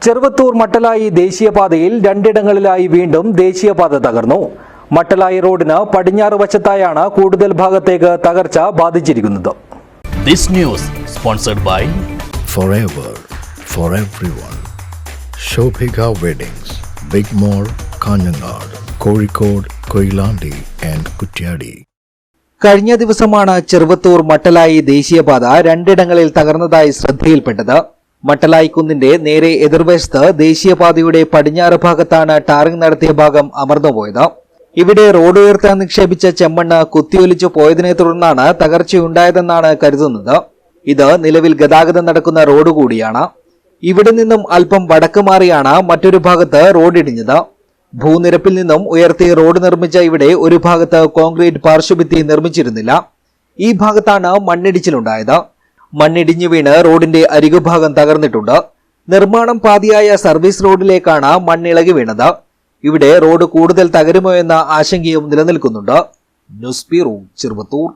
ചെറുവത്തൂർ മട്ടലായി ദേശീയപാതയിൽ രണ്ടിടങ്ങളിലായി വീണ്ടും ദേശീയപാത തകർന്നു. മട്ടലായി റോഡിന് പടിഞ്ഞാറ് വശത്തായാണ് കൂടുതൽ ഭാഗത്തേക്ക് തകർച്ച ബാധിച്ചിരിക്കുന്നത്. This news sponsored by Forever for everyone. Shobhika Weddings, Big Mall, Kanjangad, Kozhikode, Koilandi and Kutyadi. കഴിഞ്ഞ ദിവസമാണ് ചെറുവത്തൂർ മട്ടലായി ദേശീയപാത രണ്ടിടങ്ങളിൽ തകർന്നതായി ശ്രദ്ധയിൽപ്പെട്ടത്. മട്ടലായി കുന്നിന്റെ നേരെ എതിർവശത്ത് ദേശീയപാതയുടെ പടിഞ്ഞാറ് ഭാഗത്താണ് ടാറിംഗ് നടത്തിയ ഭാഗം അമർന്നുപോയത്. ഇവിടെ റോഡ് ഉയർത്താൻ നിക്ഷേപിച്ച ചെമ്മണ്ണ് കുത്തിയൊലിച്ചു പോയതിനെ തുടർന്നാണ് തകർച്ചയുണ്ടായതെന്നാണ് കരുതുന്നത്. ഇത് നിലവിൽ ഗതാഗതം നടക്കുന്ന റോഡ് കൂടിയാണ്. ഇവിടെ നിന്നും അല്പം വടക്ക് മാറിയാണ് മറ്റൊരു ഭാഗത്ത് റോഡ് ഇടിഞ്ഞത്. ഭൂനിരപ്പിൽ നിന്നും ഉയർത്തി റോഡ് നിർമ്മിച്ച ഇവിടെ ഒരു ഭാഗത്ത് കോൺക്രീറ്റ് പാർശ്വഭിത്തി നിർമ്മിച്ചിരുന്നില്ല. ഈ ഭാഗത്താണ് മണ്ണിടിച്ചിലുണ്ടായത്. മണ്ണിടിഞ്ഞു വീണ് റോഡിന്റെ അരികുഭാഗം തകർന്നിട്ടുണ്ട്. നിർമ്മാണം പാതിയായ സർവീസ് റോഡിലേക്കാണ് മണ്ണിളകി വീണത്. ഇവിടെ റോഡ് കൂടുതൽ തകരുമോ എന്ന ആശങ്കയും നിലനിൽക്കുന്നുണ്ട്. News bureau, Cheruvathur.